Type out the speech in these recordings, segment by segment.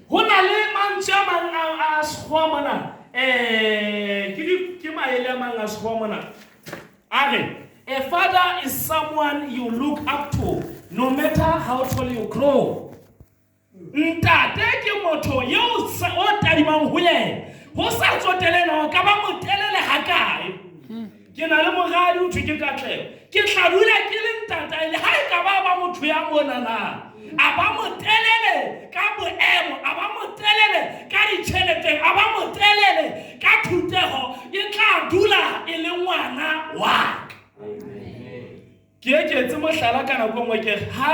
Hona le mantsha mang a sekgowa mona ke maele mang a sekgowa mona a father is someone you look up to no matter how tall you grow. Ntate ke motho yo o tadimang ho yena ho sa tsotelena ka ba motelele hakae. Ke na le mogadi o thwe ke Katlego ke tlabula ke le ntata ile ha e ka ba motho ya mona na a ba motelele ka boemo a ba motelele ka ditšhelete a ba motelele ka thutego e tla dula e le ngwana wa ke etse mohlala kana go ngwe ke ha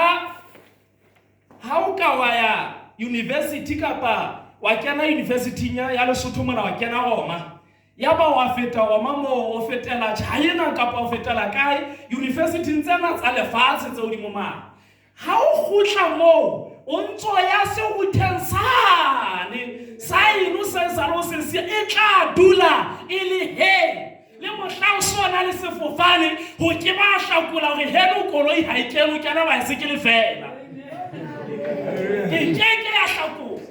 o ka wa ya university kapa wa kena university ya Lesotho mona wa kena Roma ya ba wa feta Roma mo o fetela China kapa o fetela kae university ntsena tsa lefatshe tse o di mo ma ha o khutla mo o ntso ya se go tensane saino se salo se e tla dula ile he le mohla o sona le sefofane ho ke ba hlakula hore he lo koloi ha ikelo kana ba se ke le fela ke ya hlakula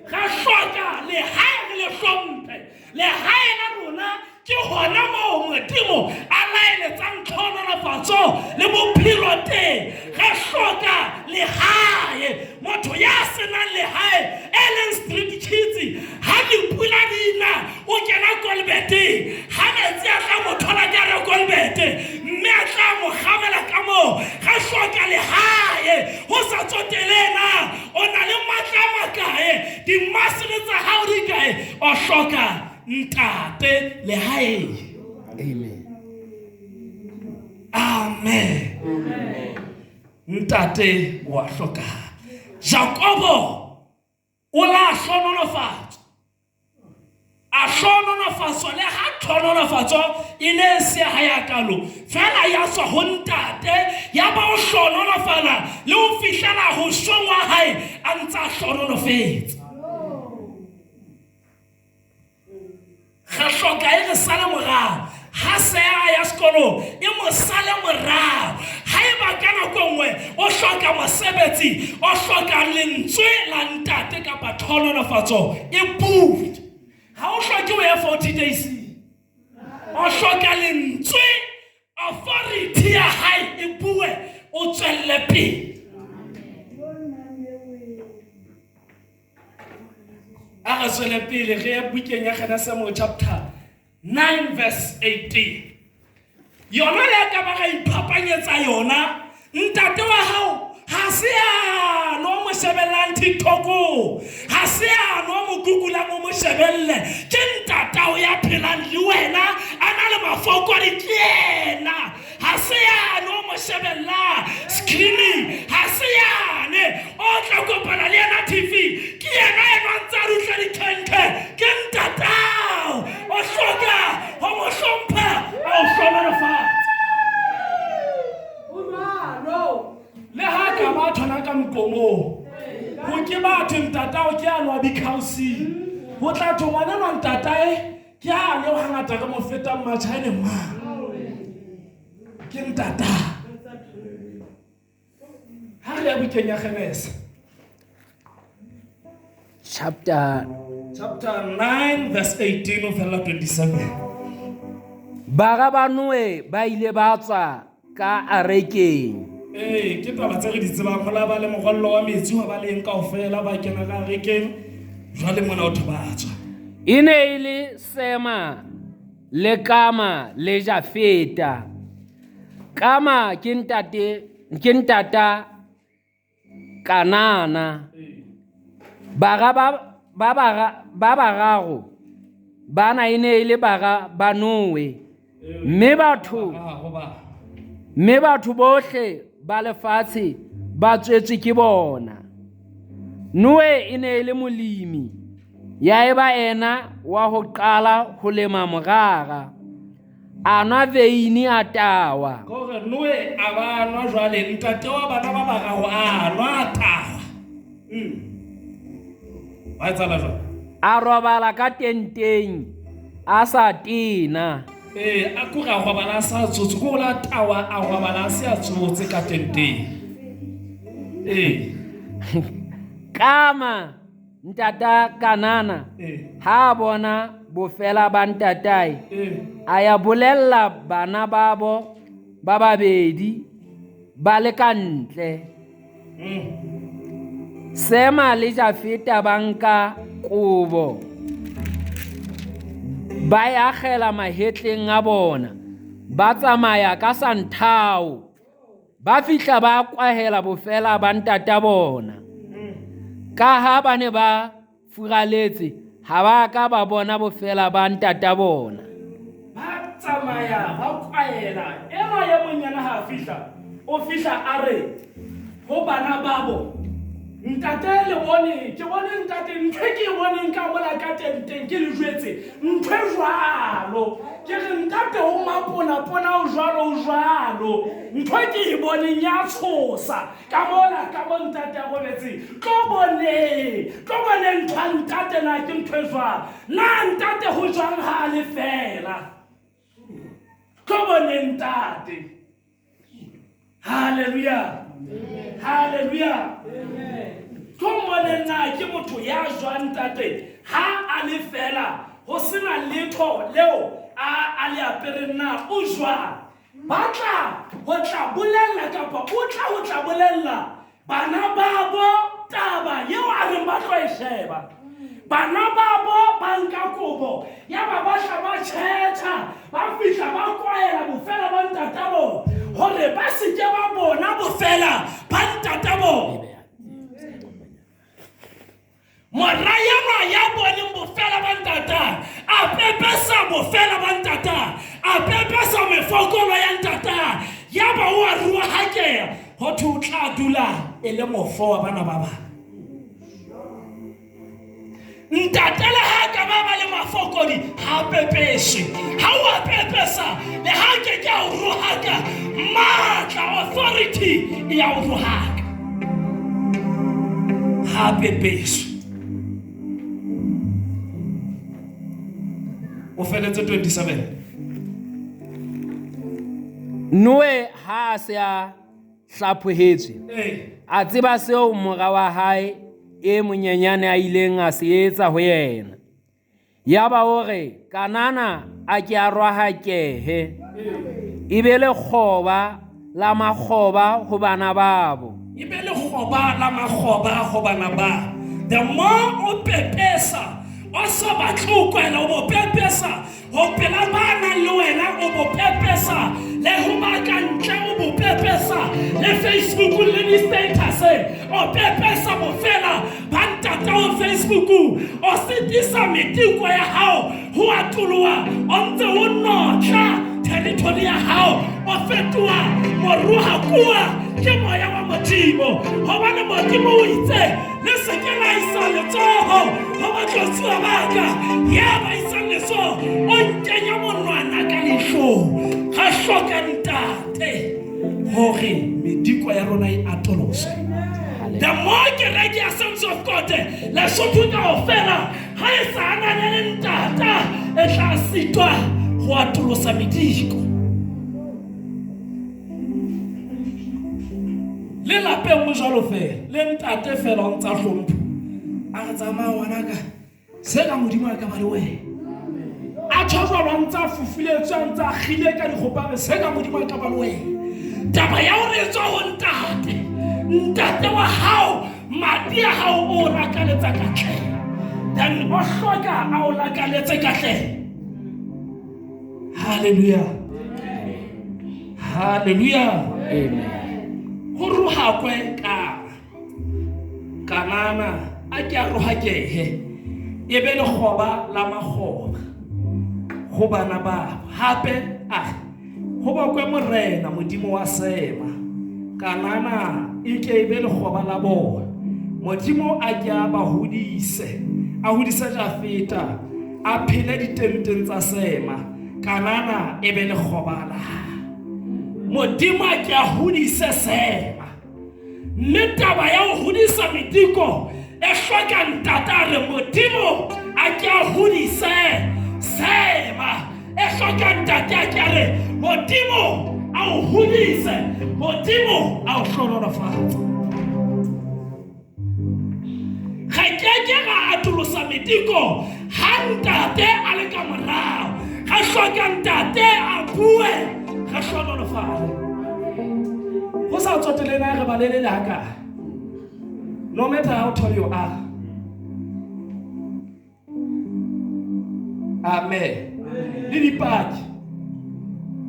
ga hloka le hae le hlomphe le hae la rona ke hona mo modimo a laele tsa ntlhonolofatso le bophelo teng ga hloka le hae motho ya senang le hae Ellen Street Kids ha di pula dina o kena kolbete ha metsi a tla mo thola ka re kolbete mme a tla mo gamela ka mo ga hloka le hae ho sa tsotelena o na le matla makae di masile tsa hao di kae o hloka ntate le hae. Amen. Amen. Ntate wa hloka Jacobo o la hlonolofatso a hlonolofatso le ha hlonolofatso ile se ha ya kalo fela ya tswa ho ntate ya ba o hlonolofala le o fihlela ho shongwa hae a ntsa hlonolofetse ga hloka e re sala morao ha se ya sekolo e mo sala morao ha e ba kana kongwe o hloka mosebetsi o hloka lentswe la ntate ka patholonofatso e put ha o hloke o ya 40 days o hloka lentswe authority ya hae e bue o tswelle pele a tswelle pele re bukeng ya Genesis chapter 9 verse 18 yona le ka ba ga iphapanyetsa yona ntate wa hao ha se ya no mo shebellang TikTok ha se ya no mo Google mo shebelle ke ntata o ya phelang le wena ana le mafoko a dikena ha se ya no mo shebella screaming ha se ya ne o tla kopana le na TV ke yena eno ntsa rutla dikhenke ke ntata o hloka ho mo hlompha o hlonolofatsa le ha ka ba thona ka mkomo ho ke batho ntata o ke anwa bikausi ho tla thongwana nwa ntata ke a le hangata ka mo feta matchaine ma ke ntata ha re ya bukeng ya Genesis Chapter 9 verse 18 of 27 Bagabanwe ba ile ba tswa ka arekeng ke taba tse re di tsebang go la ba le mogollo wa metsi wa ba leng kaofela ba kena ka arekeng jwale mona o thobatswa ine ile Sema le Kama le Jafeta Kama ke ntata Kanana bararo bana ine ile Banoe mme batho bohle ba lefatshe ba tswetswe ke bona Noe ine ile molemi ya eba ena wa ho qala ho lema morara anwa veini a tawa gore Noe a ba nwa jwale ntate wa bana ba bararo a nwa tawa ba tsala jwale a robala ka tenteng a sa tena a kura go bana sa tsotse go la tawa a go bana se a tsotse ka tenteng Kama ntata Kanana ha bona bofela ba ntatae a ya bolella bana babo ba babedi ba le kantle. Sema le Jafeta banka kobo ba ya agela mahetleng a bona ba tsamaya ka santhao ba fihla ba kwahela bofela ba ntata bona. Ka ha ba ne ba furaletse ha ba ka ba bona bofela ba ntata bona. Ba tsamaya ba kwahela ena ya monyana ha fihla o fihla a re ho bana babo ntate le bone ke bone ntate ntwe ke bone nka bola ka tenteng ke le jwetse ntwe jwalo ke re ntate o mapona pona o jwalo ntwe ke bone nya tshosa ka mola ka mo ntate go betse tlo bone ntwa ntate na ke ntwe jwa na ntate ho jwang ha le fela tlo bone ntate. Hallelujah. Hallelujah. Komone na ke motho ya jwang tate ha a le fela ho sena letho leo a le apere na o jwa batla ho tla bolella kapa o tla ho tla bolella bana babo taba yeo a re ba tlo e sheba. Bana babo ba nka kobo ya ba batla ba tšhetša ba fihla ba kwaela bofela ba ntatabo hore ba se ke ba bona bofela ba ntatabo. Morayana ya bone bofela ba ntata a pepesa bofela ba ntata a pepesa mefokolo ya ntata ya ba o a rua hakeya ho tla dula e le mofo wa bana ba ba. Ntate le ha ka ba le mafokodi ha pepese ha wa pepesa le ha ke ka o ruhaka matla authority ya o ruhaka ha pepese. O feletse 27. Noe ha se a hlaphohetswe a tseba seo mora wa hae e monyenyane a ileng a se etsa ho yena. Ya ba hore Kanana a ke a rwahakehe e be le kgoba la makgoba ho bana babo. E be le kgoba la makgoba ho bana ba. The more o pepesa o sa batle o kwela o bo pepesa ho pela bana le wena o bo pepesa le ho ba ka ntle o bo pepesa le Facebook le di status o pepesa bo fela ba ntata o Facebook o sitisa metiko ya hao ho atoloa o ntse o notla territory ya hao o fetoa moruha kuwa ke moya wa modimo hobane modimo o itse le se ke la isa letsoho ho ba tlotsuwa baka ya ba isa leso o ntenya monwana ka lehlo ga hloka ntate hore mediko ya rona e atolose. The more ke reki Assemblies of God la sotho ka ofela ha e sa na le ntata e tla sitwa ho atolosa mediko. Le lapeng mo jalo fela le ntate fela o ntsa hlompho a re tsamaya ngwanaka se ka modimo a ka ba le wena a tshwarwa lwa ntsa fufuletswe a ntsa khile ka dikgopare se ka modimo a ka ba le wena taba ya hore tswa ho ntate wa hao madi a hao o lakaletsa katle then o hloka a o lakaletse katle. Hallelujah. Hallelujah. Amen. Ho ruha kwe Kanana a ke a ruhakehe e be le kgoba la makgoba ho bana ba hape ho ba kwe morena modimo wa sema Kanana e ke be le kgoba la bona modimo a ke a ba hodise Jafeta a phele ditenteng tsa sema Kanana e be le kgoba la modimo a ke a hodise sema mme taba ya ho hodisa mediko e hloka ntata re modimo a ke a hodise sema e hloka ntate a ke re modimo a o hodise modimo a o hlonolofatsa ga ke ke ga atolosa mediko ha ntate a le ka morao ga hloka ntate a bue ga hlonolofale go sa tsotele na re balele haka no matter how tall you are. Amen. Le dipaki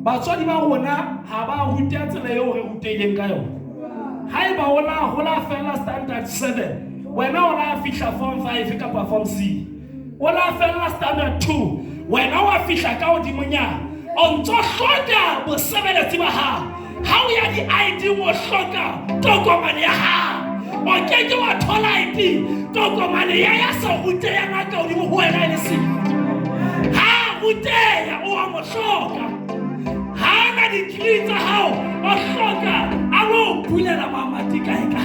batswadi ba rona ha ba ruta tsela eo re ruteleng ka yona. Haeba ona hola fela standard 7 wena ona fihla form 5 kapa form 6 ona fela standard 2 wena wa fihla ka odimonyana o ntso hloka bosebeletsi ba hao ha o ya di ID mo hloka tokomane ya hao o keke wa thola ID tokomane ya sa ruteya ngaka odimo ho wena le se ha ruteya o a mo hloka ha na di tsa hao o hloka a lo bulela mamati kae ka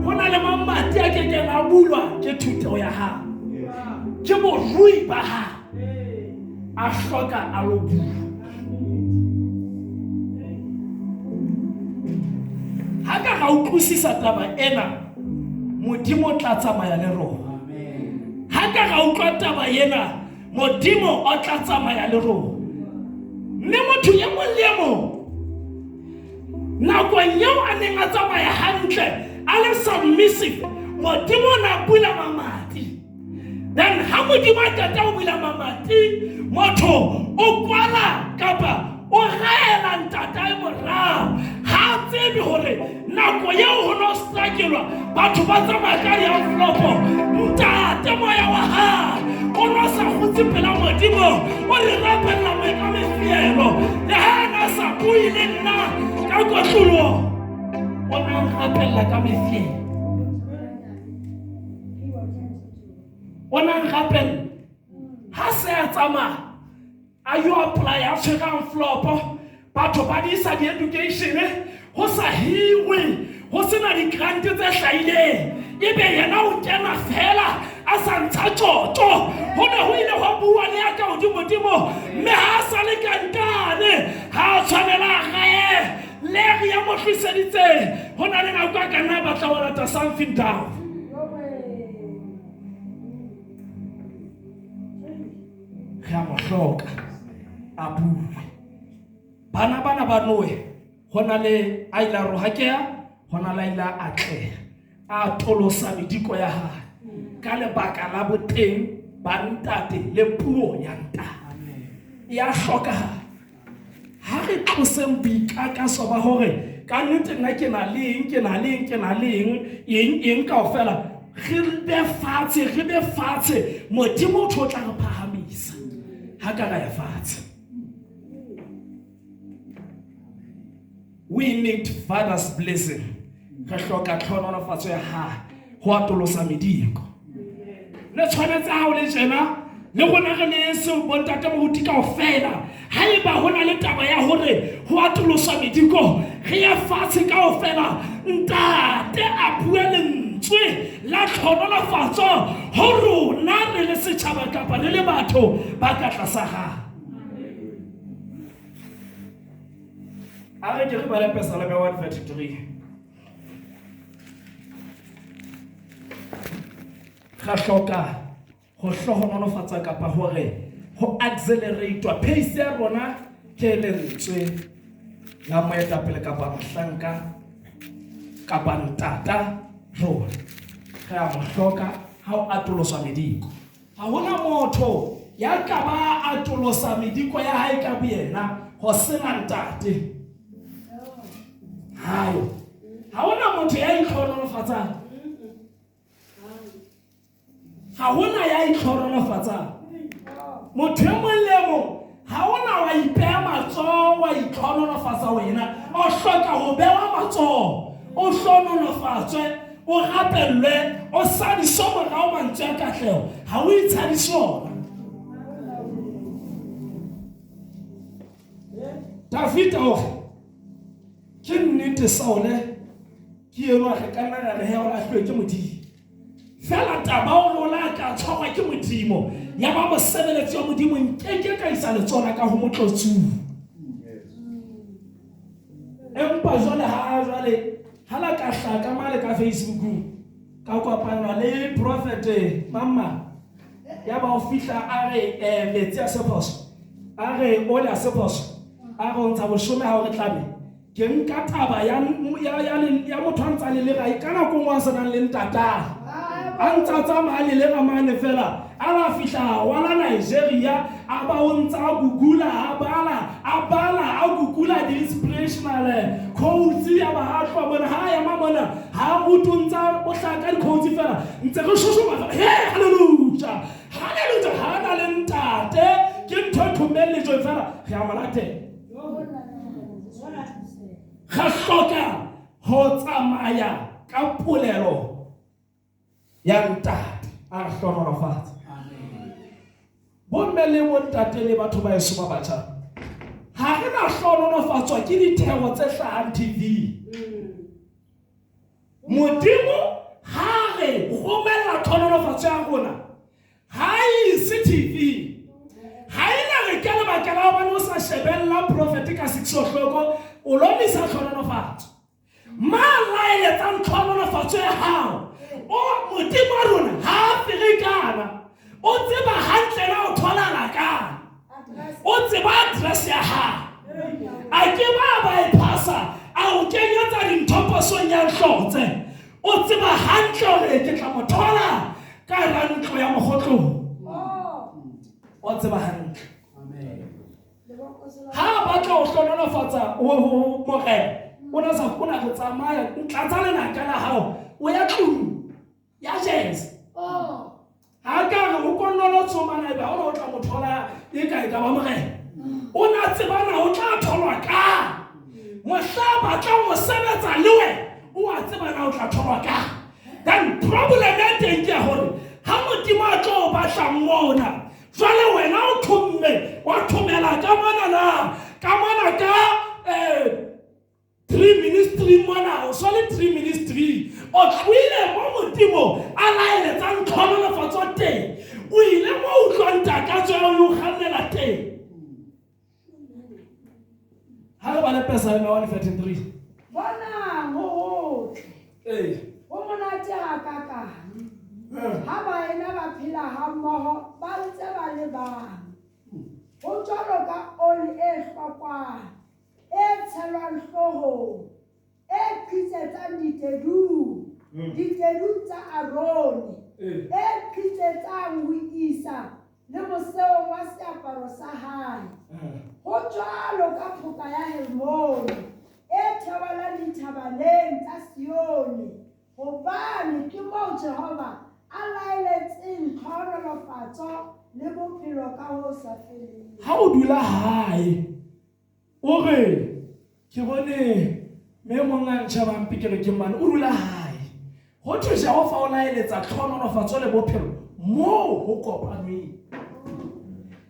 hona le mamati a keke na bulwa ke thuto ya hao ke mo rui ba ha a hloka a lo bua ha ka ga utlwisisa taba ena modimo tla tsamaya le rona ha ka ga utlwa taba ena modimo o tla tsamaya le rona le motho ye mo le mo nako yeo a neng a tsamaya hantle a le submissive modimo na bula mamati then ha modimo a tata o bula mamati motho o kwala kapa o gaela ntata e morao ha tsebe hore nako yeo ho no struggle batho ba tsamaya ka ya flopo ntate moya wa ha o no sa khutse pela modimo o re rapella me ka mefielo le ha na sa buile nna ka kotlulo o na rapella ka mefielo o na rapella ha se a tsamaya ayo apply a tshekang flopo batho ba di sa di education ho sa hiwe ho sena di grant tse hlaileng ebe yena o kena fela a sa ntsha tjotjo ho ne ho ile ho bua le ya ka hodimo mme ha sa le kankane ha tshwanela gae le re ya mo hliseditse ho na le nako ka nna ba tla wala ta something down ga mo hloka a bue bana ba noe hona le a ila rohakea hona la ila atle a tolosa mediko ya ha ka lebaka la boteng ba ntate le puo ya ntate ya hloka ha re tloseng boikakaso ba hore ka nnete nna ke na leng eng kaofela re be fatshe modimo o tla re phahamisa ha ka ga ya fatshe. We need Father's blessing. Re hloka tlhonolofatso ya ha ho atolosa mediko le tshwanetse ha o le jena le gona re le se bontate mo huti kaofela haeba hona le taba ya hore ho atolosa mediko re ya fatshe kaofela ntate a bua lentswe la tlhonolofatso ho rona re le setjhaba kapa le batho ba ka tlasa ha Arrête de reparler personne à 1:33. Khahloka ho hlohonolofatsa kapa hore ho accelerate pace ya rona ke lentswe la moetapele kapa mohlanka kapa ntata rona ga mo hloka ha o atolosa mediko ha hona motho ya ka ba atolosa mediko ya hae ka boyena ho sena ntate hayo ha hona motho ya itlhonolofatsa ha hona ya itlhonolofatsa motho e mong le mong ha hona wa ipeha matsoho wa itlhonolofatsa wena o hloka ho bewa matsoho o hlonolofatswe o rapellwe o sadiso morao mantswe a katleho ha o itshadisona David ke nnete saole ke eno a rekana ga re hela hlwe ke modimo fela taba o la ka tshwarwa ke modimo ya ba mo sebeletsi wa modimo nkeke ka isa le tsona ka ho motlotsu empa jwale ha la ka hlaka male ka Facebook ka kopana le prophet mama ya ba o fihla a re metsi a sephoso a re ole a sephoso a go ntsha boshome ha o re tlame ke nka taba ya motho a ntsa le ga ikana ko ngwa sanang le ntata a ntsa tsamaya le ga mane fela a ba fihla wala Nigeria a ba o ntsa gugula a bala a gugula di inspirational quotes ya ba ha tlo bona ha ya mamona ha o tuntsa o hlaka di quotes fela ntse re shoshoma hallelujah ha na le ntate ke ntho thomelle jo fela ya malate ga hloka ho tsamaya ka polelo ya ntate a hlonolofatsa bomme le bontate le batho ba eso ba batjha ha re na hlonolofatswa ke ditheo tse hlahang TV modimo ha re romela hlonolofatso ya rona ha ise TV ha ina re ka lebaka la hobane o sa shebella prophet ka 6 o'clock o lomisa hlonolofatso malaeletsa hlonolofatso ya hao o modimo wa rona ha firikana o tseba hantle na o thola ka o tseba address ya ha a ke ba bypassa a o kenyetsa dinthoposong ya hlotse o tseba hantle hore ke tla mo thola ka rantlo ya Mokhotlong o tseba hantle ha ba tla o hlonolofatsa o morena o na sa kona go tsamaya ntlatsa lenaka la hao o ya tlung ya jazz ha ka re o konnono tsomana ba o tla mo thola e ka ba morena o na tsebana o tla tholwa ka mohlaba tla mo sebetsa le we o a tsebana o tla tholwa ka then problem ya teng ke hore ha modimo a tlo ba tla mmona jwale wena o thumme wa thumela ka mona ka 3 ministry mona o sole 3 ministry o tlwile mo modimo a laeletsa tlhonolofatso teng o ile mo o tlwanta ka tseo yo kgannela teng ha re ba le pesa ya 133 bona ho o monate ha ka ha ba ena ba phela ha mmoho ba ntse ba le bang ho jwalo ka oli e hlokwana e tshelwang hlohong e qhitsetsang ditedu tsa Arone e qhitsetsang ho isa le moseong wa seaparo sa hae ho jwalo ka phoka ya Hermone e thewalang dithabaneng tsa Sione hobane ke moo Jehova a laeletseng tlhonolofatso le bophelo ka ho sa feleng. Ha o dula hae o re ke bone me monga ntšhabang pikere ke mane o dula hae ho thusa ho fa o laeletsa tlhonolofatso le bophelo mo ho kopaneng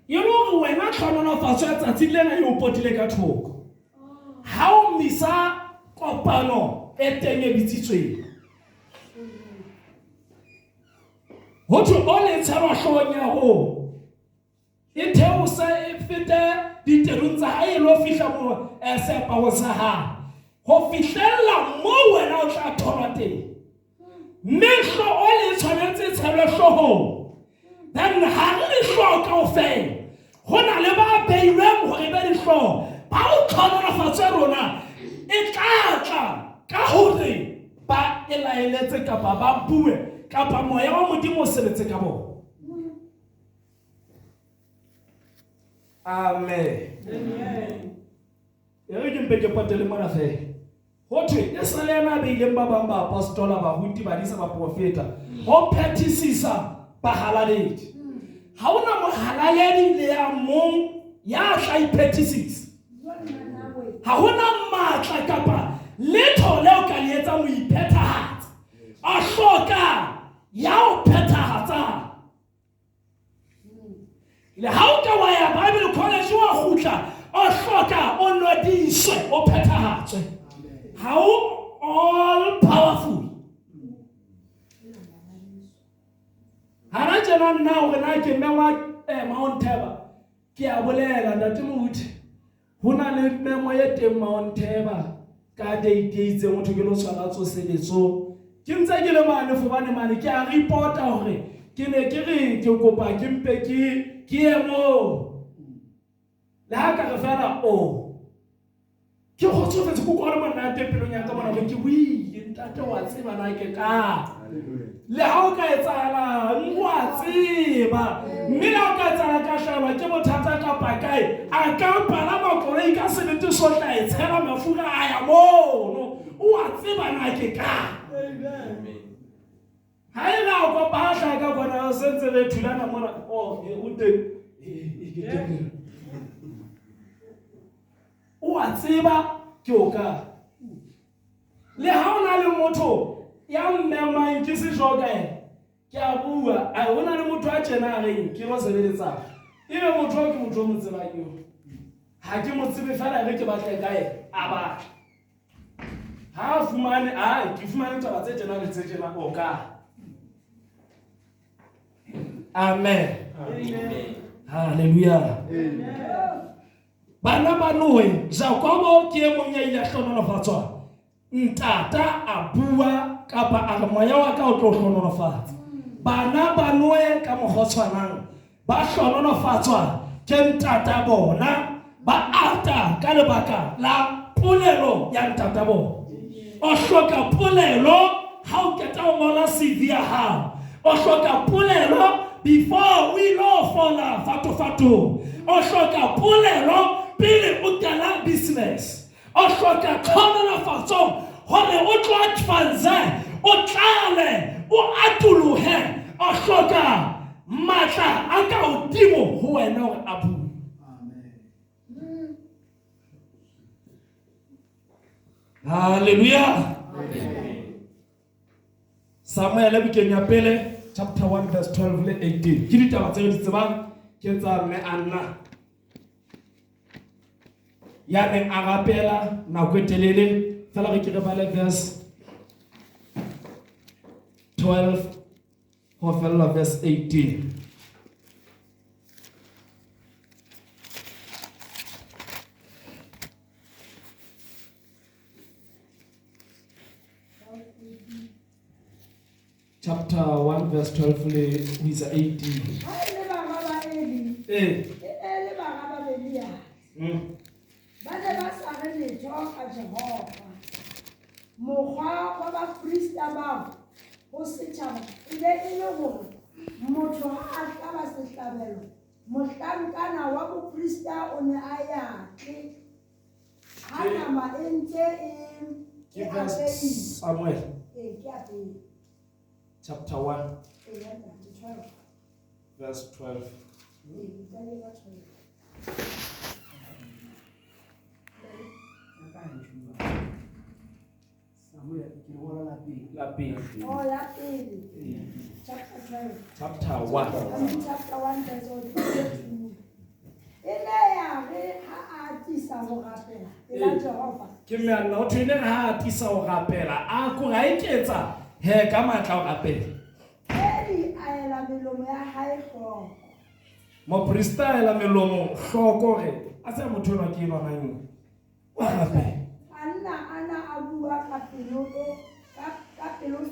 ye lo wena tlhonolofatso ya tsatsi lena e o potile ka thoko ha o misa kopano e teng e bitsitsweng ho tu ole tsara hlonya ho e theosa e fete diterung tsa hae lo fihla mo seaparo sa ha ho fihlella mo wena o tla thola teng mehlo ole tshwanetse tshelwe hlohong then ha re hloka o fe hona le ba beilweng hore be dihlo ba o tlhonolofatse rona e tlatla ka hore ba elaeletse kapa ba bue kapa moya wa modimo o sebetse ka bona. Amen. Ere ke mpe ke patele mona fe ho thwe e sale yana be ile ba bang ba apostola ba huti ba disa ba profeta ho phethisisa ba halaledi ha ona mo halaledi le ya mong ya tla iphethisisa ha hona matla kapa letho leo ka le etsa mo iphethahatsa a hloka ya o phethahatsa le ha o ka wa ya Bible college wa khutla o hloka o nodiswe o phethahatswe how all powerful hana jena nna o rena ke mewa Mount Teba ke a bolela ntate mohuthi hona le memo ye teng Mount Teba ka date itse motho ke lo tshwana tso sebetso ke ntse ke le mane fobane mane ke a reporta hore ke ne ke re ke kopa ke mpe ke ye moo le ha ka re fela ke kgotsofetse ko kwa monate pelong ya ka mona go ke bui ntate wa tseba na ke ka le ha o ka etsala wa tseba mme la o ka etsala ka hlaba ke bothata ka pakae a ka pala makoloi ka sebete sotla e tshela mafura a ya mono wa tseba na ke ka ha e la go bahla ka bona sentse re thulana mona o teng wa tseba ke o ka le ha ona le motho ya mmemang ke se joga ke a bua a ona le motho a tjena reng ke lo sebeletsa ebe motho ke motho mo tseba ke ha ke mo tsebe fela re ke batla kae a ba ha fumane ke fumane taba tse tjena le tse tjena o ka amen hallelujah bana ba Noe Jakobo ke e mong ya ile hlonolofatswa ntata a bua kapa a re moya wa ka o tlo hlonolofatsa bana ba Noe ka mogotshwanang ba hlonolofatswa ke ntata bona ba ata ka lebaka la polelo ya ntata bona o hloka polelo ha o keta o ngola CV ya hao o hloka polelo before we lo fola fato o hloka polelo pele o qala business o hloka kgonolofatso hore o tlo advance o tlale o atolohe o hloka matla a ka hodimo ho wena hore a bue amen hallelujah Samuel bukeng ya pele chapter 1 verse 12 le 18 ke ditaba tse di tsebang ke tsa mme Anna ya neng a rapela nako e telele fela re ke re bale verse 12 ho fela verse 18 chapter 1 verse 12 le isa 18 bane ba sa re letho ka Jehova mokgwa wa baprista bao ho setjhaba ile le hore motho a tlaba sehlabelo mohlankana wa boprista o ne a ya ke ha nama e ntse e Samuel ke apei chapter 1 verse 12 la pele chapter 1 ke me ana o thwene ha a tisa ho rapela a ko ga iketsa he ka matla o rapela mo prista ela melomo hloko re a se motho wa ke lona eng wa rapela ana abua ka pelo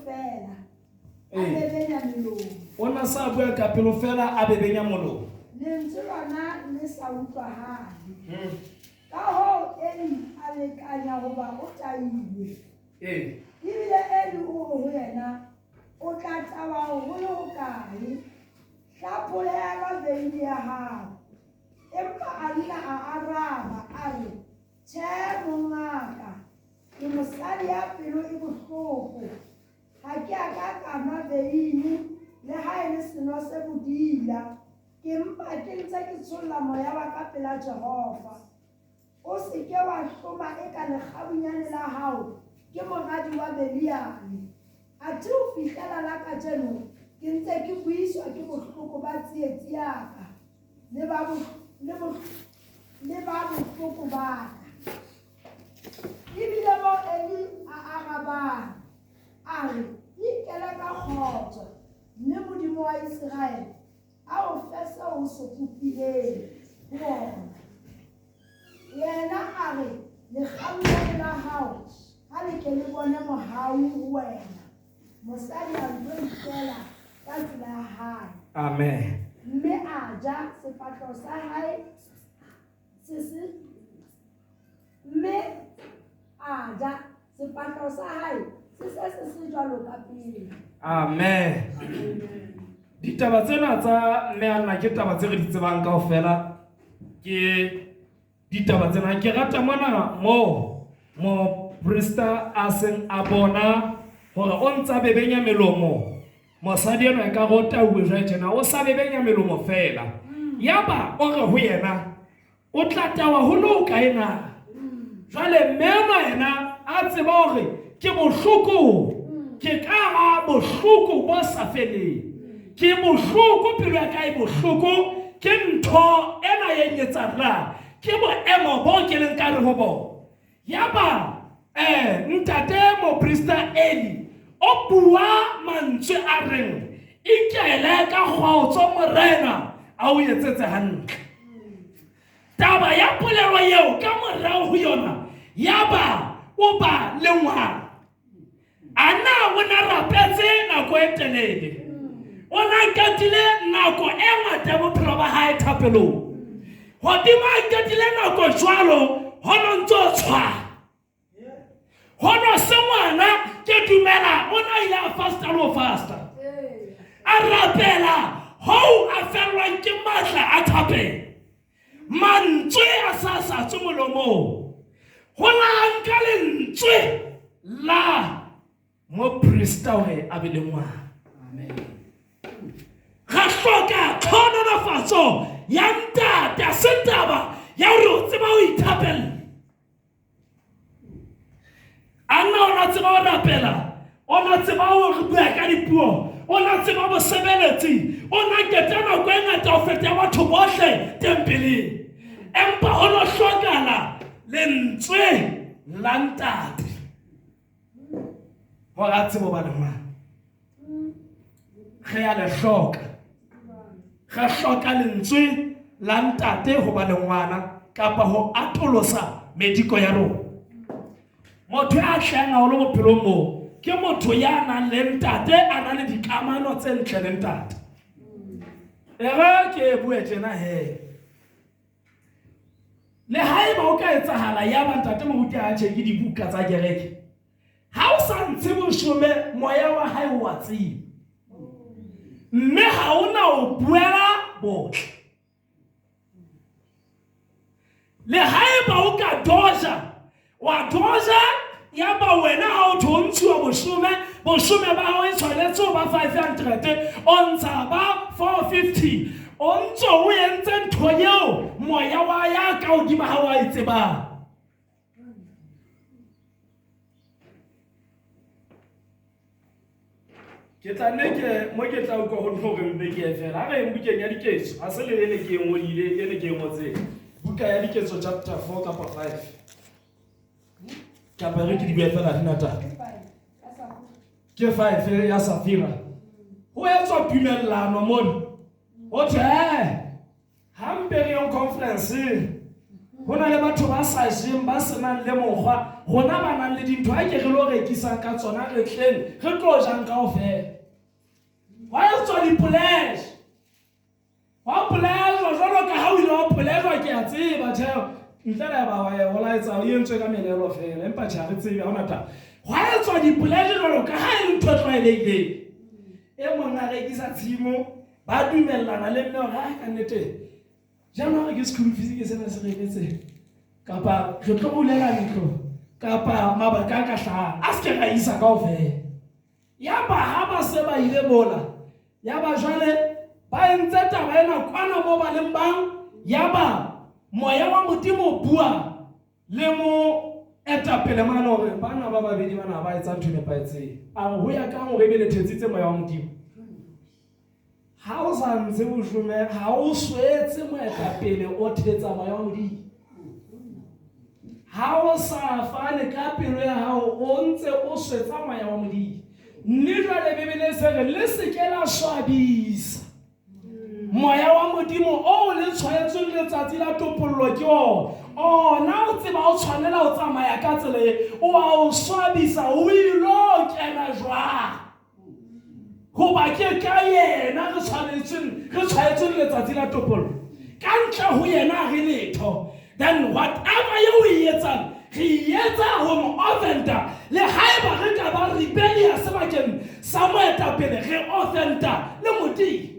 fela a bebenya melomo ona sa bua ka pelo fela a bebenya molomo lentswe lona le sa utlwahale ka ho Eli a lekanya hoba o tailwe ebile Eli o ho yena o tla taba ho le ho kae hlapolelo beili ya hao empa Anna a araba a re tjhe mongaka ke mosadi ya pelo e bohloko ha ke a ka nwa beili le ha e le seno se bodila ke mpa ke ntse ke tsholla moya wa ka pela Jehova o se ke wa hloma e ka lekgabunyane la hao ke moradi wa Beliane a tse o fihlela la ka jeno ke ntse ke buiswa ke bohloko ba tsietsi ya ka le ba bohloko ba ka ebile mo Eli a arabana a re ikele ka kgotso mme Modimo wa Israele a o fe seo o se kopileng ho ona yena a re lekgabunyane la hao ha le ke le bone mohau ho wena mosadi a tlo ikela ka tsela ya hae Amen. mme a ja sefatlo sa hae mme a ja sefatlo sa hae se jwalo ka pele. Amen. Ditaba tsena tsa mme a nna ke taba tse re di tsebang kaofela. Ke ditaba tsena ke rata mona mo priester a seng a bona hore o ntsa bebenya melomo mosadi ena ka rota o jwa tjena o sa bebenya melomo fela yaba o re ho yena o tla tawa ho lo kaena jwale mme yena a tseba hore ke bohloko ke ka ga bohloko bo sa feleng ke bohloko pelo ya ka e bohloko ke ntho ena e nyetsana ke boemo bo ke leng ka re ho bo yaba ntate mo priester Eli o bua mantswe a reng ikele ka kgwaotso morena a o etsetse hantle taba ya polelo eo ka morao ho yona yaba o ba le ngwana ana o na rapetse nako e telele o na katile nako e ngata bophelo ba hae thapelong hodima katile nako jwalo hono ntso tshwa hono se ngwana ke dumela o na ile a fasta a rapela ho a felwa ke matla a thapela mantswe a sa tsumolomo ho la nka lentswe la mo priester we a bele ngwana. Amen. Ga hloka tlhonolofatso ya ntate a setaba ya hore o tseba ho ithapela ana ona tseba ho rapela ona tseba ho bua ka dipuo ona tseba bo sebeletsi ona ketana go ngata ho feta batho bohle tempeleng empa ona hlokana lentswe la ntate ho ga tsebo ba le ngwana ge ya le hloka ga hloka lentswe la ntate ho ba le ngwana kapa ho atolosa mediko ya rona motho a hlanga ho le bophelong mo ke motho ya nang le ntate a na le dikamano tse ntle le ntate ke bue tjena he le haeba o ka etsahala ya ba ntate mo ruti a tjhe ke dibuka tsa kereke ha o sa ntse boshome moya wa hae wa tsima mme ha ona o buela botle le haeba o ka doja wa doja ya ba wena ha o thontshiwa boshome ba hao e tshwanetse o ba 500 o ntsha ba 450 o ntso o entse ntho eo moya wa ya ka hodima ha wa itseba ke tla neke mo ke tla utlwa ho hore mbe ke fela ha re mbukeng ya diketso ha se le ene ke ngolile ene ke ngotse buka ya diketso chapter 4 kapa 5 kapa re ke di bua fela dinata ke 5 ya Safira ho etswa tumellano mona o the ha mbere yo conference ho na le batho ba sa jeng ba senang le mokgwa hona ba nang le dintho ha ke re lo rekisa ka tsona re tleng re tlo jang kaofela wa etswa dipolege wa polege jwalo ka ha o ile wa polege ke a tseba theo ntlela ya ba wa la etsa o yentswe ka melelo fela empa tjha re tsebe ha ona ta wa etswa dipolege jwalo ka ha e ntho tlwaelehile e mong a rekisa tshimo ba dumellana le mme hore ka nnete jana re ke school fees ke sena se reketse kapa re tlo bulela ntlo kapa mabaka ka hlaha a se ka isa kaofela ya ba ha ba se ba ile bola ya ba jwale ba entse taba ena kwana mo ba leng bang ya ba moya wa modimo bua le mo etapele mana hore bana ba babedi bana ba etsa ntho ne ba etse a ho ya ka hore be le thetsitse moya wa modimo ha o sa ntse boshome ha o swetse moetapele o thetsa moya wa modimo ha o sa fane ka pelo ya hao o ntse o swetsa moya wa modimo mme jwale bebele se re le se ke la swabisa moya wa modimo o le tshwaetseng letsatsi la topollo ke ona o tseba o tshwanela o tsamaya ka tsela o a o swabisa o ilo kena jwa Hoba ke ka yena re tshwanetseng letsatsi la topolo. Ka ntle ho yena re letho. Then whatever you etsang, re etsa ho mo offenda. Le haeba re ka ba rebellious sebakeng sa moetapele, re offenda le Modimo.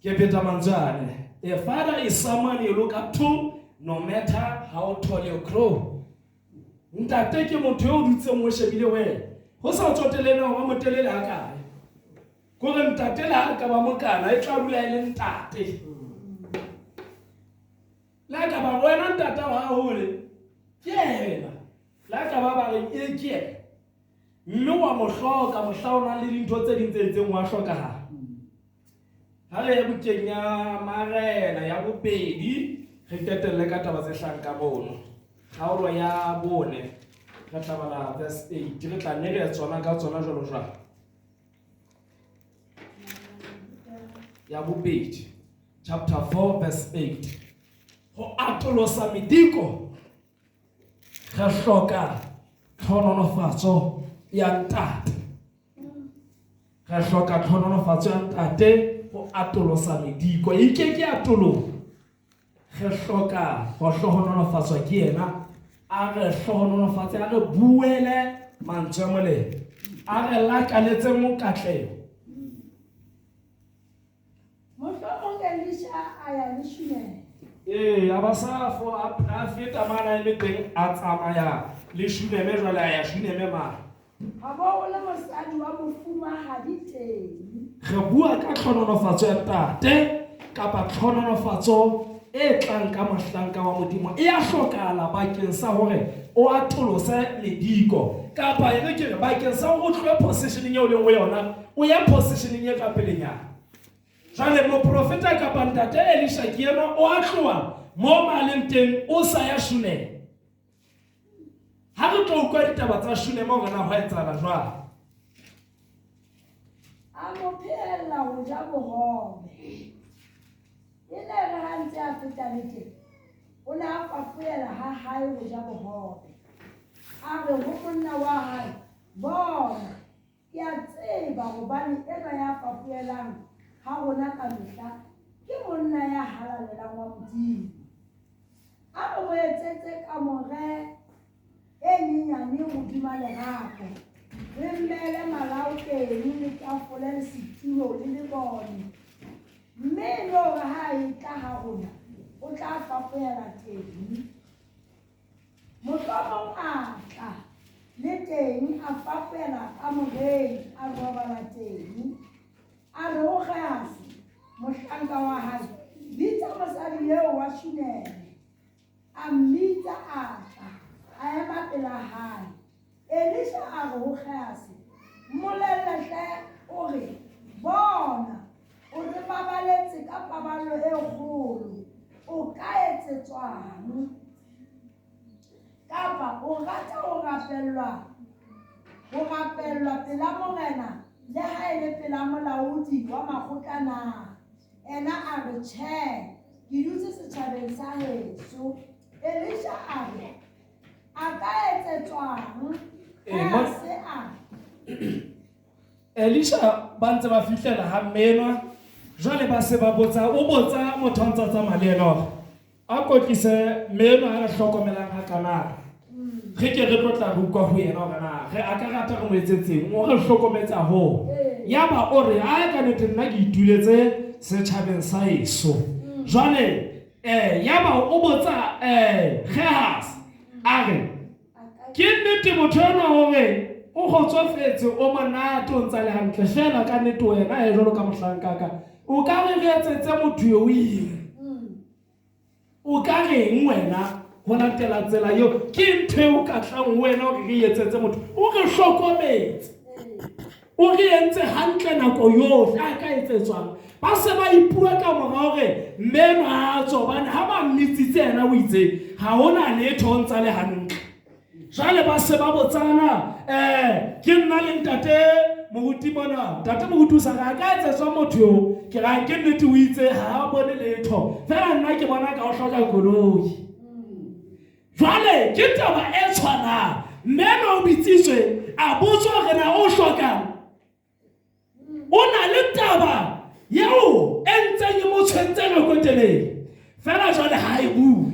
A father is someone you look up to, no matter how tall you grow. Ntate ke motho yo dutseng mo shebile wena. Ho sa tsotele na wa motelele ha kae. Go re ntate la ka ba mokana e tla dula ile ntate. La ka ba wena ntate wa hole. Ke yena. La ka ba re e ke. Mme wa mo hloka mohlaona le dintho tse ding tse itseng wa hloka ha. Ha re bukeng ya marena ya bobedi re tetelle ka taba tse hlang ka bono. Kgaolo ya bone ka tlabala verse 8 re tla nne re tsona ka tsona jalo jalo. Ya bobedi chapter 4 verse 8. Ho atolosa mediko re hloka tlhononofatso ya ntate. Re hloka tlhononofatso ya ntate. Ho atolosa mediko e ke atolo re hloka ho hlohonolofatswa ke yena a re hlohonolofatse a re buele mantswe mole a re lakaletse mokatlego. Mokhotlong Elisha aya le Shuneme. Abasafo a feta mana le teng a tsamaya le Shuneme jwale a ya Shuneme mana. Ha ba o le mosadi wa mofumahadi teng. Re bua ka tlhononofatso ya ntate kapa tlhononofatso e tlang ka mohlanka wa Modimo e a hlokala bakeng sa hore o atolose mediko kapa e re ke bakeng sa hore o tlohe positioning eo le ngwe yona o ya positioning e ka pelenyana. Jwale moprofeta kapa ntate Elisha ke yena o a tloha mo maleng teng o sa ya Shuneme. Ha re tlo utlwa ditaba tsa Shuneme hore na ho etsahala jwang. Phela ho ja bohobe. Ile re hantse a feta lete. O ne a fafuela ha hae ho ja bohobe. A re ho monna wa hae, bona ke a tseba hobane ena ya fafuelang ha rona ka mehla ke monna ya halalelang wa Modimo. A re mo etsetse ka more e nyenyane hodima lerapo. Re mmele malao teng le tafole le setulo le lebone. Mme lo ha e tla ha rona o tla fapoela teng. Mohlomong a tla le teng a fapoela ka moreng a robala teng. A re ho Gehazi mohlanka wa hae bitsa mosadi eo wa Shuneme. A mmitsa a tla a ema pela hae. Elisha a re ho Gehazi molelle o re bona o re babaletse ka paballo e kgolo o ka etsetswang kapa o rata ho rapellwa pela morena le ha e le pela molaodi wa makgotla na. Ena a re tjhe ke dutse setjhabeng sa heso. Elisha a re a ka etsetswang. Elisha ba ntse ba fihlela ha mmenwa jwale ba se ba botsa motho a ntsa tsamaya le ena a kotlise mmenwa a re hlokomelang ha kana re ke re tlotla re utlwa ho yena hore na re a ka rata re mo etsetseng o re hlokometsa ho ya ba o re a ka nnete nna ke ituletse setjhabeng sa heso. Jwale ya ba o botsa Gehazi a re ke nnete motho ena hore o kgotsofetse o monate o ntsa le hantle fela ka nnete wena e jwalo ka mohlankaka o ka re etsetse motho yo o ka reng wena ho latela tsela eo ke ntho eo ka tlang wena hore re etsetse motho o re hlokometse o re entse hantle nako yohle a ka etsetswang. Ba se ba ipua ka mora hore mmeno a tsobane ha ba mmitsitse yena o itse ha hona letho ntsa le hantle. Jwale ba se ba botsana ke nna le ntate moruti bona ntate moruti sa ga ka etsetswa motho yo ke ra ke nnete o itse ha bone letho fela nna ke bona ka o hloka koloi Jwale ke taba e tshwanang. Mme o bitsitswe a botswa re na o hlokang. O na le taba yeo e ntseng e mo tshwentse nako e telele. Fela jwale ha e bue.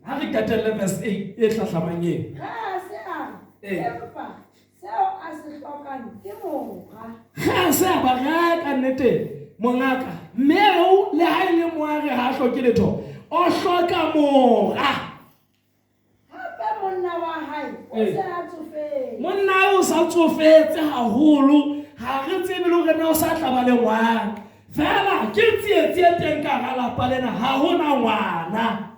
Ha re tatelle verse 8 e hlahlamang eng. Ga se a empa seo a se hlokang ke mora. Ga se a ba ga ka nnete mongaka. Mme le ha ile moare ha hloke letho. O hloka mora. Hape monna wa hae o se a tsofetse. Monna o sa tsofetse haholo. Ha re tsebe le hore na o sa tla ba le ngwana. Fela ke tsietsi e teng ka ga lapa lena ha hona ngwana.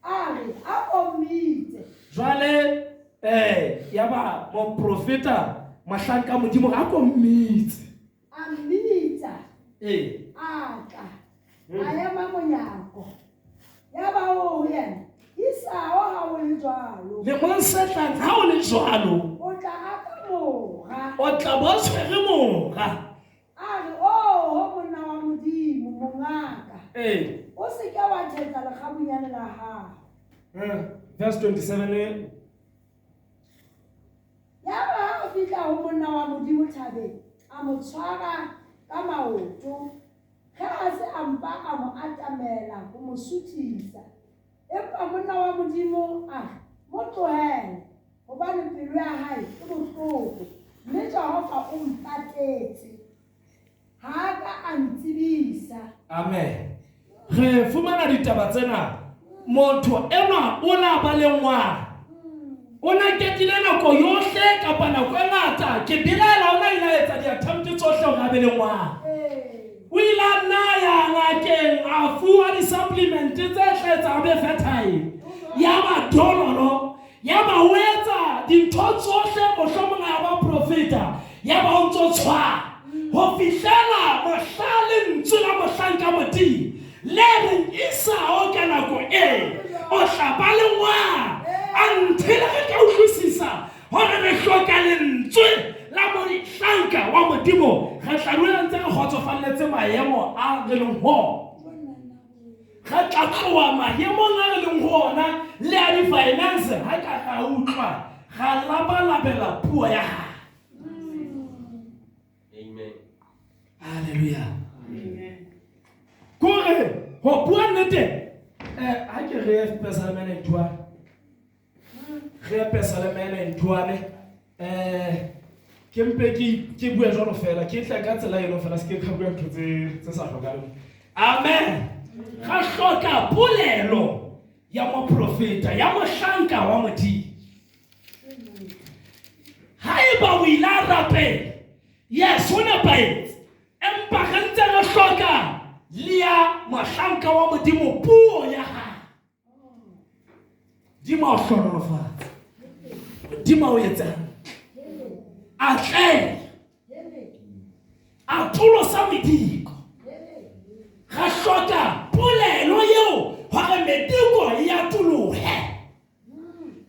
Are a omitse. Jwale yaba mo profeta mahlanka modimo ga ko mmitse. A mmitsa. Aka. A ema monyako. Yaba o yena. Isao ha o le jwalo. Le mo setlang ha o le jwalo. O tla aka mora. O tla bo tshwere mora. Are ho monna wa modimo mongaka. O se ke wa thetsa le gabunyane la hao. Verse 27. Yaba ha o fihla ho monna wa modimo thabeng, a mo tshwara ka maoto. Ge a se a mpa a mo atamela ho mo suthisa. Empa monna wa modimo mo tlohele hobane pelo ya hae e bohloko. Mme Jehova o mpatetse. Ha ka a ntsebisa. Amen. Re fumana ditaba tsena. Motho ena o la ba le ngwana. O na ketile nako yohle kapa nako e ngata ke bilaela ona ila etsa di-attempt tsohle hore a be le ngwana. O ila naya ngakeng a fuwa di-supplement tse tletsa a be fertile. Ya ba dololo. Ya ba o etsa dintho tsohle mohlomong a ba profeta. Ya ba o ntso tshwara. Ho fihlela mohlale ntse la mohlanka moti. Le reng Isao ka nako e o hlapa le ngwana. Until re ka utlwisisa hore re hloka lentswe la mohlanka wa modimo re tlameha ntse re kgotsofalletse maemo a re leng ho. Re tla tloha maemong a re leng hona le a di-finance ha ka ga utlwa ga labalabela puo ya hae. Amen. Hallelujah. Amen. Kore ho bua nnete ha ke re pesalemene ntwa re pesalemene ntwane ke mpe ke bua jwalo fela ke tla ka tsela eno fela se ke ka bua ntho tse sa hlokagaleng. Amen. Ga hloka polelo ya moprofeta ya mohlanka wa modimo. Haeba o ila rape yes o nepaetse empa re ntse re hloka le ya mohlanka wa modimo puo ya hae. Dimo o hlonolofatsa. Dimo o etsang. A tle. A tlolosa mediko. Ga hloka polelo eo hore mediko ya tolohe.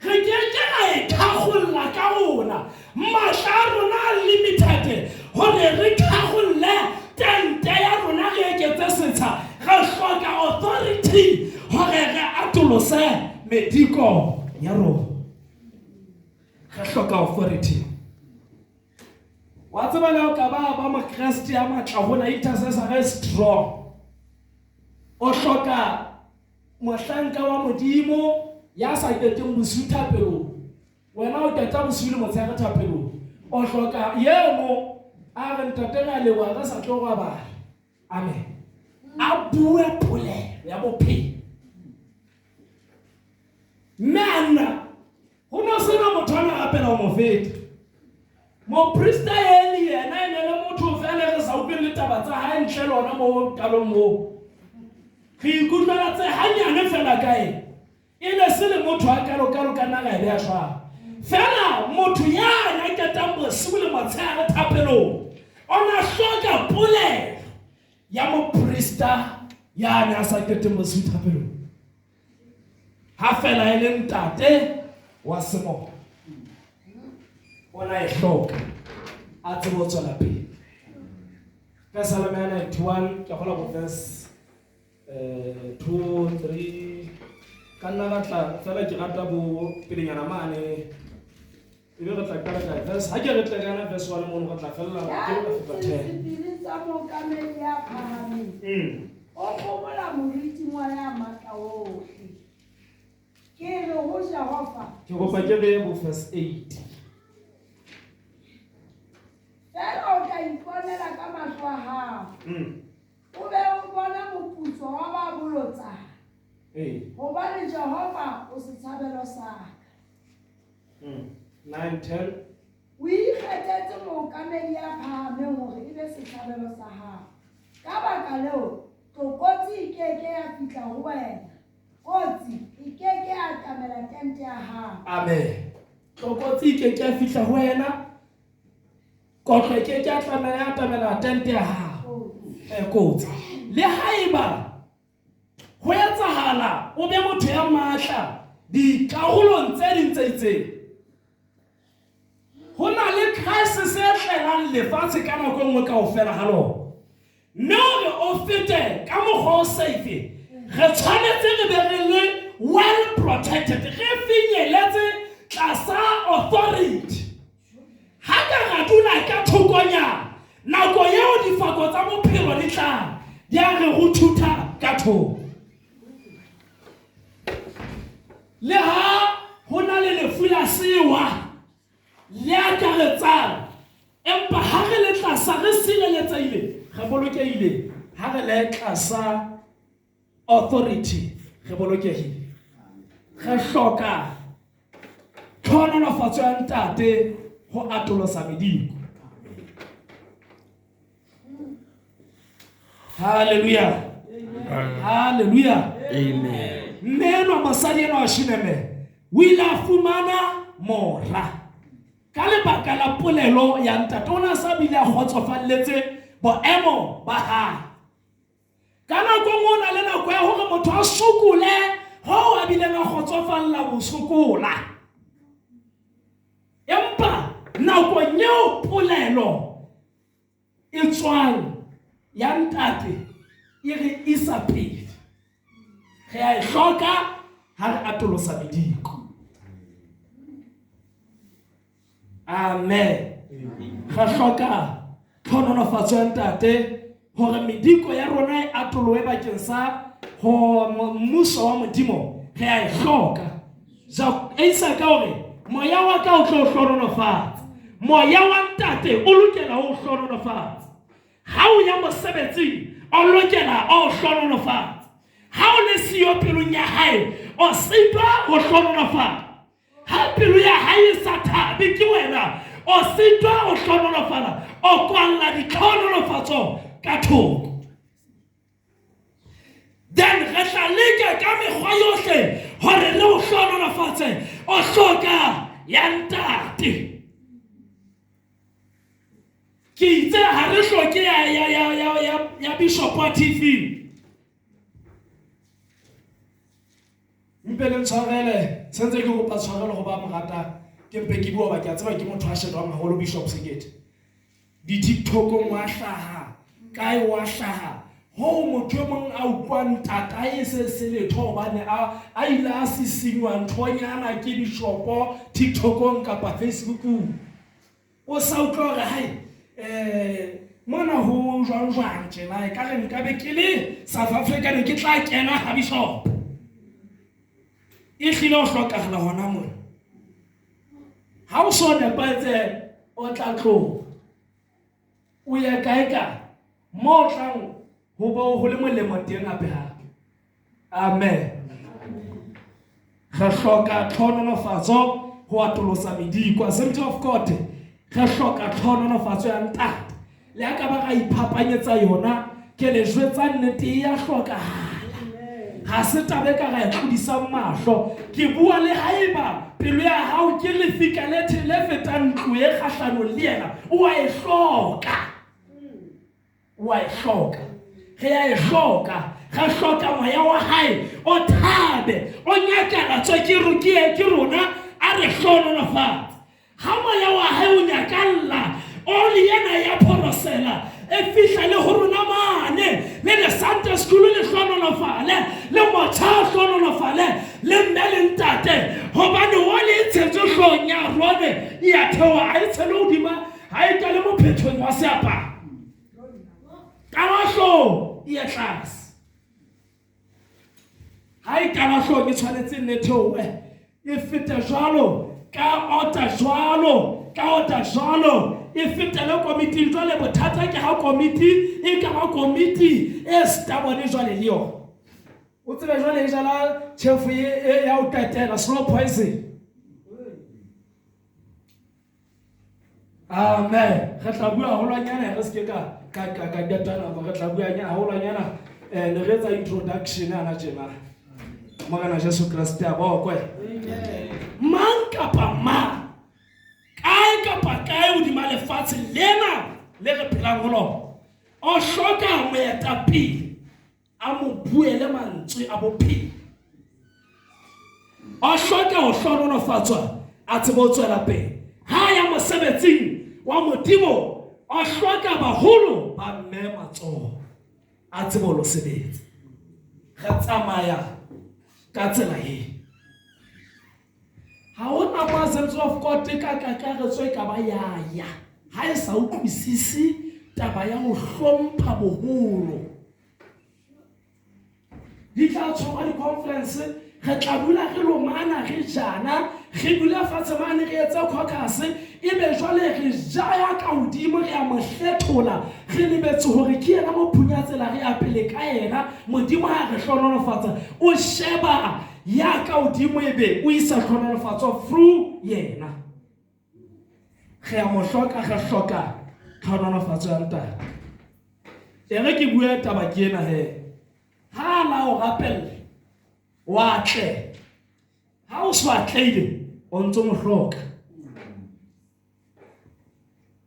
Re ke ra e thakgolla ka rona. Matla a rona limited hore re thakgolle tente ya rona re eketse setsha. Re hloka authority hore re atolose mediko ya rona. Re hloka authority. Wa tseba le ka ba makreste ya matla hona intercessor re strong. O hloka mohlanka wa modimo ya sa keteng bosiu thapelong. Wena o tata bosiu le motshehare thapelong. O hloka yeno a re ntate ga lewa re sa tlo go ba. Amen. A bue pole ya bophelo. Nana ho no sena motho ana apela o mo feta. Mo priesta yeli yena ene le motho fela re sa utlwe le taba tsa hae ntle lona mo talong mo. Ke ikutlwa tse hanyane fela kae. Ene se le motho a kalo ka nna ga ya tshwa. Fela motho ya na ketang bosiu le motshehare thapelong. Ona hloka pole ya mo priesta ya na sa keteng bosiu thapelong. Ha fela ele ntate wa semo. Ona e hloka a tsebo tswela pele. Psalm 91 ke gola go verse 2 3 ka nna ratla fela ke rata bo pelenyana mane e be re tla kala ka verse ha ke re tla kana verse 1 mo go tla fela ke go feta 10 sepiri sa mookamedi ya phahameng o gomola moriti ngwa ya matla ohle ke re ho Jehova ke go pa ke re bo verse 8 fela o ka iponela ka mahlo a hao o be o bona moputso wa ba bolotsana hobane Jehova o sethabelo sa ka 9 10 o ikgethetse mookamedi ya phahameng hore e be sethabelo sa hao ka baka leo tlokotsi e keke ya fihla ho wena kotsi e keke ya tlamela tente ya hao amen tlokotsi e keke ya fihla ho wena kotlo e keke ya tlamela tente ya hao kotsi le haeba ho etsahala o be motho ya matla dikarolong tse ding tse itseng ho na le crisis e tlelang lefatshe ka nako e nngwe kaofela ha lona mme hore o fete ka mokgwa o safe re tshwanetse re be re le well protected re finyeletse tlasa authority ha ka ra dula ka thokonyana nako yeo difako tsa bophelo di tlang di a re ruthuta ka thoko le ha ho na le lefu la sewa le akaretsang empa ha re le tlasa re sireletsehile re bolokehile ha re le tlasa authority re bolokehile re hloka tlhonolofatso ya ntate ho atolosa mediko hallelujah hallelujah Amen. Meno basadi eno a shineme o ile a fumana mora ka lebaka la polelo ya ntate o na sa bile a kgotsofalletse boemo ba hae ka nako nngwe o na le nako ya hore motho a sokole ho a bileng a kgotsofalla bo sokola empa nako nyeo polelo e tswang ya ntate e re isa pele ge a e hloka ha re atolosa mediko amen re hloka tlhonolofatso ya ntate hore mediko ya rona e atolohe bakeng sa ho mmuso wa modimo ge a e hloka e isa ka hore moya wa ka o tlo hlonolofatsa moya wa ntate o lokela ho hlonolofatsa ha o ya mosebetsing o lokela o hlonolofatsa ha o le siyo pelong ya hae o sitwa ho hlonolofatsa ha pelo ya hae e sa thabe ke wena o sitwa ho hlonolofatsa o kwalla ditlhonolofatso ka thoko then re tla leka ka mekgwa yohle hore re o hlonolofatse o hloka ya ntate ke itse ha re hloke ya Bishop wa TV mpele ntshwarele sentse ke go pa tshwarelo go ba mogata ke mpe ke bua ba ke a tseba ke motho a shetwang haholo Bishop Sekete di TikTok wa hlaha kae wa hlaha ho motho e mong a utlwang tata e se letho bane a ile a sisinywa nthonyana ke dishopo TikTokong kapa Facebookong o sa utlwa re hai mona ho jwang tjena e ka re nka be ke le South Africa ne ke tla kena ha Bishop e hlile o hlokagala hona mona ha o so nepatse o tla tlo o ya kae ka mo tlang ho bo ho le molemo teng hape hape amen re hloka tlhonolofatso ho atolosa mediko Assembly of God re hloka tlhonolofatso ya ntate le aka ba ga iphapanyetsa yona ke le jwetsa nnete ya hlokahala ha se tabe ka ga tlodisa mahlo ke bua le haeba pelo ya hao ke le fika le fetang ntlo e kgahlano le yena o a e hloka ge a e hloka ga hloka moya wa hae o thabe o nyakala tswa ke rona a re hlonolofatsa ha moya wa hae o nyakalla o le yena ya porosela e fihla le ho rona mane le le Sunday school le hlonolofale le motha hlonolofale le mme le ntate hobane wa le tshetse hlong ya rone ya thewa a itshele hodima ha e tale mo phethong wa seaparo Kamahlo ya tlase ha e kamahlo ke tshwanetse nne theowe e fete jwalo ka ota jwalo e fete le komiti jwale bothata ke ha komiti e ka ba komiti e stubborn jwale le yo o tsebe jwale e jala chef ya o tatela slow poison. Amen. Re tla bua holwanyana re se ka gatana ba re tla bua nya holwanyana le retsa introduction ana tjena magana Jesu Christ ya bokwe. Amen. Man kapa ma kae kapa kae o di malefatshe lena le re phelang ho lona o hloka moetapele a mo buele mantswe a bophelo o hloka ho hlonolofatswa a tsebo tswela pele ha ya mosebetsing wa modimo o hloka baholo ba mme matsoho a tsebo lo sebetsa ga tsamaya ka tsela e ha ona presence of God ka re tswe ka ba ya ha e sa utlwisisi taba ya ho hlompha boholo di tla tshwara di conference re tla bula re lo mana re jana re bula fatshe mane re etsa caucus ebe jwale re jaya ka hodimo re a mohlethola re lebetse hore ke yena mo phunyatsela re apele ka yena modimo ha re hlonolofatsa o sheba ya ka hodimo ebe o isa hlonolofatsa through yena re a mo hloka re hloka hlonolofatsa ya ntate ere ke bua taba ke ena he ha la o rapelle wa tle ha o swa tlile o ntse mo hloka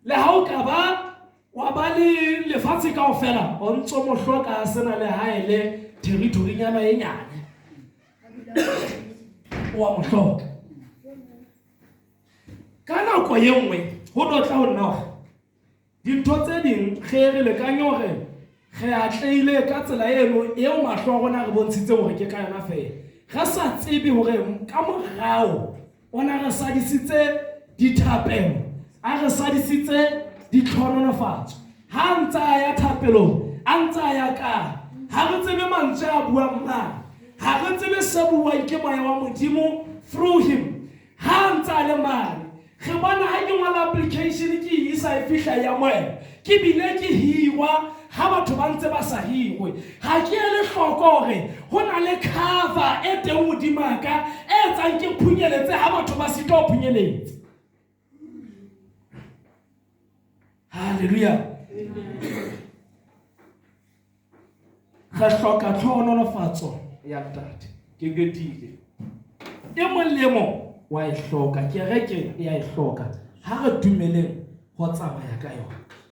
le ha o ka ba wa ba le lefatshe kaofela o ntse mo hloka a sena le haele territory nyana e nyane wa mo hloka kana ko yenngwe ho dotla ho nna dintho tse ding re le ka nyore ge a tleile ka tsela eno eo mahlo rona re bontshitse hore ke ka yona fela ga sa tsebe hore ka morao ona re sadisitse dithapelo a re sadisitse ditlhonolofatso ha ntsa ya thapelo a ntsa ya ka ha re tsebe mantswe a buang ma ha re tsebe se buang ke moya wa modimo through him ha ntsa le mane ge bona ha ke ngwala application ke isa e fihla ya moya ke bile ke hiwa ha batho ba ntse ba sa hiwe ha ke le hloko hore ho na le cover e teng modimaka e tsang ke phunyeletse ha batho ba se tlo phunyeletse. Hallelujah. Ga hloka tlhonolofatso ya ntate ke getile e molemo wa e hloka kereke ya e hloka ha re dumeleng ho tsamaya ka yona.